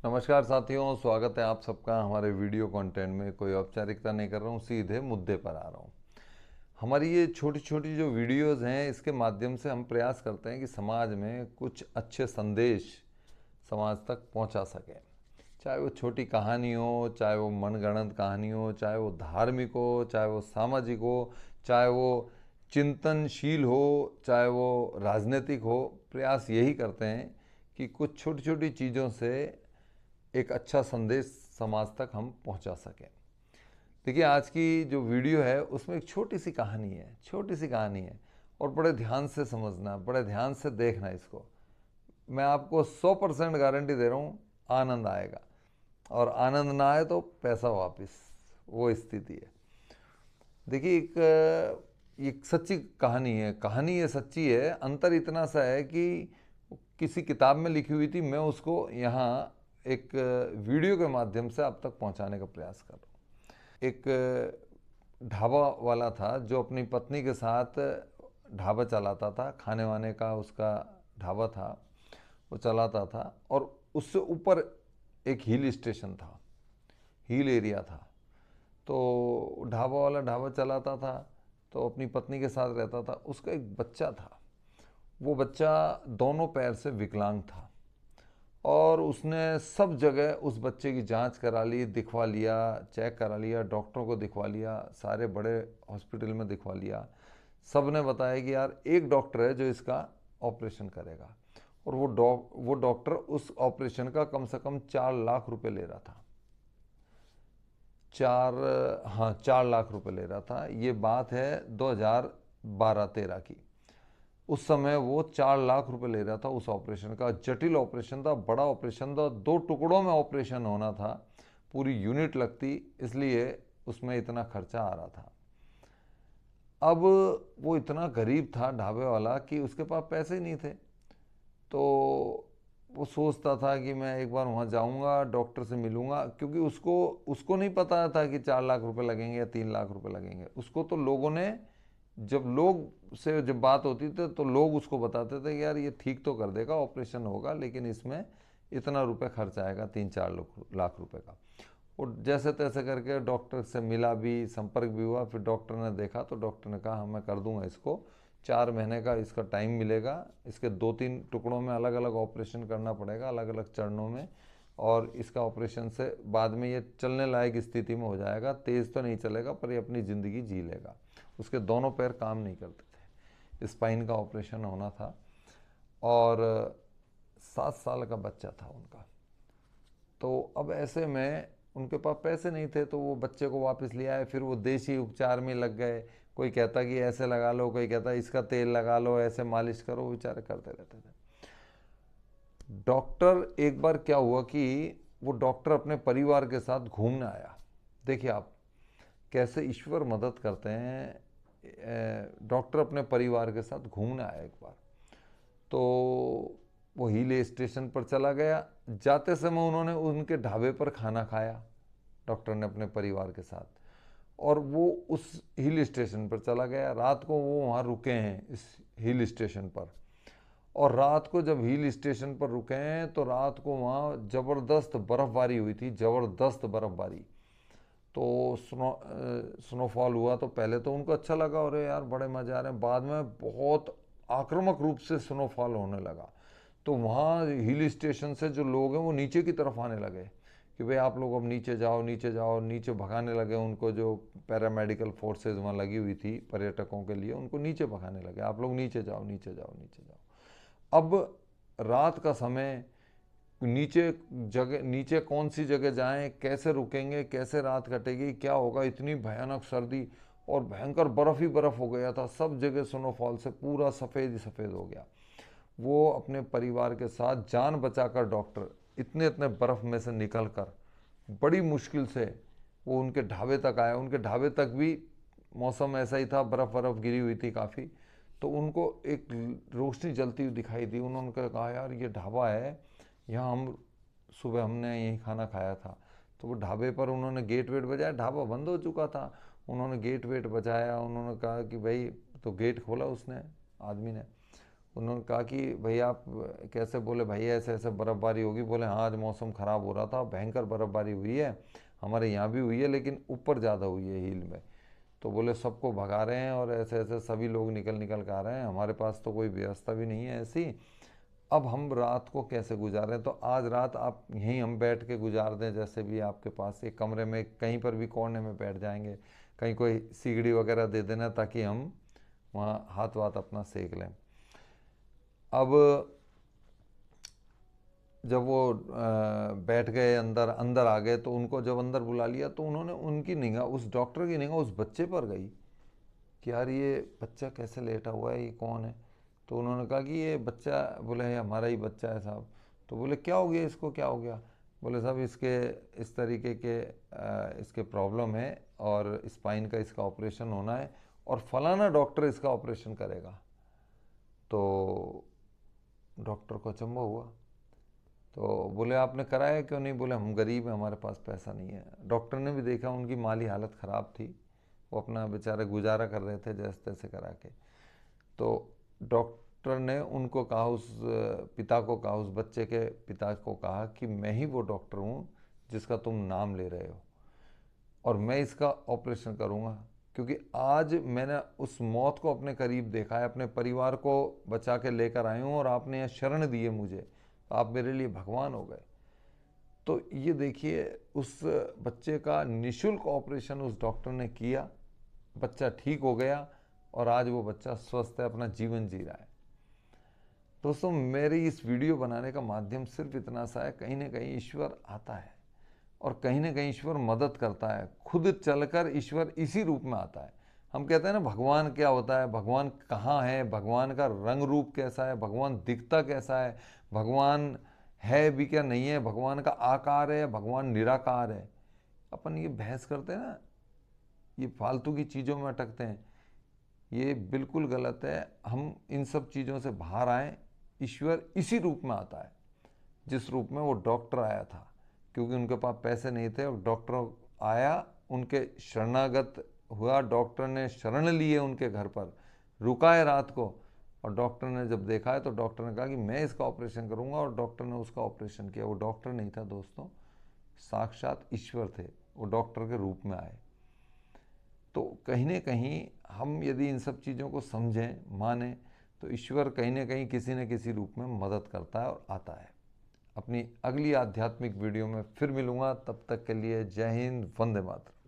नमस्कार साथियों, स्वागत है आप सबका हमारे वीडियो कंटेंट में। कोई औपचारिकता नहीं कर रहा हूँ, सीधे मुद्दे पर आ रहा हूँ। हमारी ये छोटी छोटी जो वीडियोस हैं, इसके माध्यम से हम प्रयास करते हैं कि समाज में कुछ अच्छे संदेश समाज तक पहुंचा सकें। चाहे वो छोटी कहानी हो, चाहे वो मनगढ़ंत कहानी हो, चाहे वो धार्मिक हो, चाहे वो सामाजिक हो, चाहे वो चिंतनशील हो, चाहे वो राजनीतिक हो। प्रयास यही करते हैं कि कुछ छोटी छोटी चीज़ों से एक अच्छा संदेश समाज तक हम पहुंचा सकें। देखिए, आज की जो वीडियो है उसमें एक छोटी सी कहानी है, छोटी सी कहानी है, और बड़े ध्यान से समझना, बड़े ध्यान से देखना इसको। मैं आपको 100% गारंटी दे रहा हूँ, आनंद आएगा। और आनंद ना आए तो पैसा वापस, वो स्थिति है। देखिए, एक सच्ची कहानी है, कहानी ये सच्ची है। अंतर इतना सा है कि किसी किताब में लिखी हुई थी, मैं उसको यहाँ एक वीडियो के माध्यम से आप तक पहुँचाने का प्रयास कर रहा हूँ। एक ढाबा वाला था जो अपनी पत्नी के साथ ढाबा चलाता था, खाने वाने का उसका ढाबा था, वो चलाता था। और उससे ऊपर एक हिल स्टेशन था, हिल एरिया था। तो ढाबा वाला ढाबा चलाता था, तो अपनी पत्नी के साथ रहता था। उसका एक बच्चा था, वो बच्चा दोनों पैर से विकलांग था। और उसने सब जगह उस बच्चे की जांच करा ली, दिखवा लिया, चेक करा लिया, डॉक्टरों को दिखवा लिया, सारे बड़े हॉस्पिटल में दिखवा लिया। सब ने बताया कि यार एक डॉक्टर है जो इसका ऑपरेशन करेगा। और वो डॉक्टर उस ऑपरेशन का कम से कम 4 लाख रुपए ले रहा था। चार, हाँ, 4 लाख रुपए ले रहा था। ये बात है 2012-13 की। उस समय वो 4 लाख रुपए ले रहा था उस ऑपरेशन का। जटिल ऑपरेशन था, बड़ा ऑपरेशन था, 2 टुकड़ों में ऑपरेशन होना था, पूरी यूनिट लगती, इसलिए उसमें इतना खर्चा आ रहा था। अब वो इतना गरीब था ढाबे वाला कि उसके पास पैसे ही नहीं थे। तो वो सोचता था कि मैं एक बार वहाँ जाऊँगा, डॉक्टर से मिलूँगा, क्योंकि उसको उसको नहीं पता था कि 4 लाख रुपए लगेंगे या 3 लाख रुपए लगेंगे। उसको तो लोगों ने, जब लोग से जब बात होती थी तो लोग उसको बताते थे कि यार ये ठीक तो कर देगा, ऑपरेशन होगा, लेकिन इसमें इतना रुपए खर्च आएगा, 3-4 लाख रुपए का। वो जैसे तैसे करके डॉक्टर से मिला भी, संपर्क भी हुआ। फिर डॉक्टर ने देखा तो डॉक्टर ने कहा, हाँ मैं कर दूंगा इसको, 4 महीने का इसका टाइम मिलेगा। इसके 2-3 टुकड़ों में अलग अलग ऑपरेशन करना पड़ेगा, अलग अलग चरणों में। और इसका ऑपरेशन से बाद में ये चलने लायक स्थिति में हो जाएगा। तेज़ तो नहीं चलेगा, पर ये अपनी ज़िंदगी जी लेगा। उसके दोनों पैर काम नहीं करते थे, स्पाइन का ऑपरेशन होना था। और 7 साल का बच्चा था उनका। तो अब ऐसे में उनके पास पैसे नहीं थे, तो वो बच्चे को वापस ले आए। फिर वो देसी उपचार में लग गए। कोई कहता कि ऐसे लगा लो, कोई कहता इसका तेल लगा लो, ऐसे मालिश करो, बेचारे करते रहते थे। डॉक्टर, एक बार क्या हुआ कि वो डॉक्टर अपने परिवार के साथ घूमने आया। देखिए आप कैसे ईश्वर मदद करते हैं। डॉक्टर अपने परिवार के साथ घूमने आया एक बार। तो वो हिल स्टेशन पर चला गया। जाते समय उन्होंने उनके ढाबे पर खाना खाया, डॉक्टर ने अपने परिवार के साथ। और वो उस हिल स्टेशन पर चला गया। रात को वो वहाँ रुके हैं इस हिल स्टेशन पर। और रात को जब हिल स्टेशन पर रुके हैं तो रात को वहाँ ज़बरदस्त बर्फ़बारी हुई थी, ज़बरदस्त बर्फ़बारी। तो स्नोफॉल हुआ। तो पहले तो उनको अच्छा लगा, अरे यार बड़े मज़े आ रहे हैं। बाद में बहुत आक्रामक रूप से स्नोफॉल होने लगा। तो वहाँ हिल स्टेशन से जो लोग हैं वो नीचे की तरफ आने लगे कि भाई आप लोग अब नीचे जाओ, नीचे जाओ। नीचे भगाने लगे उनको, जो पैरामेडिकल फोर्सेज वहाँ लगी हुई थी पर्यटकों के लिए, उनको नीचे भगाने लगे, आप लोग नीचे जाओ, नीचे जाओ, नीचे जाओ। अब रात का समय, नीचे जगह, नीचे कौन सी जगह जाएं, कैसे रुकेंगे, कैसे रात कटेगी, क्या होगा। इतनी भयानक सर्दी और भयंकर बर्फ़ ही बर्फ़ हो गया था। सब जगह स्नोफॉल से पूरा सफ़ेद ही सफ़ेद हो गया। वो अपने परिवार के साथ जान बचाकर डॉक्टर इतने इतने बर्फ़ में से निकल कर बड़ी मुश्किल से वो उनके ढाबे तक आया। उनके ढाबे तक भी मौसम ऐसा ही था, बर्फ़ बर्फ़ गिरी हुई थी काफ़ी। तो उनको एक रोशनी जलती हुई दिखाई दी। उन्होंने कहा यार ये ढाबा है, यहाँ हम सुबह हमने यहीं खाना खाया था। तो वो ढाबे पर उन्होंने गेट वेट बजाया, ढाबा बंद हो चुका था। उन्होंने गेट वेट बजाया, उन्होंने कहा कि भाई, तो गेट खोला उसने, आदमी ने। उन्होंने कहा कि भैया आप कैसे? बोले भाई ऐसे ऐसे बर्फ़बारी होगी। बोले हाँ आज मौसम ख़राब हो रहा था, भयंकर बर्फ़बारी हुई है, हमारे यहाँ भी हुई है लेकिन ऊपर ज़्यादा हुई है हिल में। तो बोले सबको भगा रहे हैं और ऐसे ऐसे सभी लोग निकल निकल कर आ रहे हैं, हमारे पास तो कोई व्यवस्था भी नहीं है ऐसी, अब हम रात को कैसे गुजारें? तो आज रात आप यहीं हम बैठ के गुजार दें, जैसे भी आपके पास एक कमरे में कहीं पर भी कोने में बैठ जाएंगे, कहीं कोई सीगड़ी वगैरह दे देना ताकि हम वहाँ हाथ वाथ अपना सेक लें। अब जब वो बैठ गए अंदर अंदर आ गए तो उनको जब अंदर बुला लिया तो उन्होंने उनकी निगाह, उस डॉक्टर की निगाह उस बच्चे पर गई कि यार ये बच्चा कैसे लेटा हुआ है, ये कौन है? तो उन्होंने कहा कि ये बच्चा, बोले है हमारा ही बच्चा है साहब। तो बोले क्या हो गया इसको, क्या हो गया? बोले साहब इसके इस तरीके के इसके प्रॉब्लम है और स्पाइन का इसका ऑपरेशन होना है और फलाना डॉक्टर इसका ऑपरेशन करेगा। तो डॉक्टर को अचंभा हुआ। तो बोले आपने कराया क्यों नहीं? बोले हम गरीब हैं, हमारे पास पैसा नहीं है। डॉक्टर ने भी देखा उनकी माली हालत ख़राब थी, वो अपना बेचारे गुजारा कर रहे थे जैसे तैसे करा के। तो डॉक्टर ने उनको कहा, उस पिता को कहा, उस बच्चे के पिता को कहा कि मैं ही वो डॉक्टर हूँ जिसका तुम नाम ले रहे हो और मैं इसका ऑपरेशन करूँगा, क्योंकि आज मैंने उस मौत को अपने करीब देखा है, अपने परिवार को बचा के लेकर आया हूँ और आपने यह शरण दी है मुझे, तो आप मेरे लिए भगवान हो गए। तो ये देखिए उस बच्चे का निःशुल्क ऑपरेशन उस डॉक्टर ने किया, बच्चा ठीक हो गया और आज वो बच्चा स्वस्थ है, अपना जीवन जी रहा है। दोस्तों मेरी इस वीडियो बनाने का माध्यम सिर्फ इतना सा है, कहीं ना कहीं ईश्वर आता है और कहीं ना कहीं ईश्वर मदद करता है, खुद चलकर ईश्वर इसी रूप में आता है। हम कहते हैं ना भगवान क्या होता है, भगवान कहाँ है, भगवान का रंग रूप कैसा है, भगवान दिखता कैसा है, भगवान है भी क्या नहीं है, भगवान का आकार है, भगवान निराकार है। अपन ये बहस करते हैं ना, ये फालतू की चीज़ों में अटकते हैं, ये बिल्कुल गलत है। हम इन सब चीज़ों से बाहर आए, ईश्वर इसी रूप में आता है जिस रूप में वो डॉक्टर आया था, क्योंकि उनके पास पैसे नहीं थे और डॉक्टर आया, उनके शरणागत हुआ, डॉक्टर ने शरण लिए उनके घर पर, रुका है रात को, और डॉक्टर ने जब देखा है तो डॉक्टर ने कहा कि मैं इसका ऑपरेशन करूंगा और डॉक्टर ने उसका ऑपरेशन किया। वो डॉक्टर नहीं था दोस्तों, साक्षात ईश्वर थे, वो डॉक्टर के रूप में आए। तो कहीं ना कहीं हम यदि इन सब चीज़ों को समझें, माने, तो ईश्वर कहीं ना कहीं किसी न किसी रूप में मदद करता है और आता है। अपनी अगली आध्यात्मिक वीडियो में फिर मिलूंगा, तब तक के लिए जय हिंद, वंदे मातरम।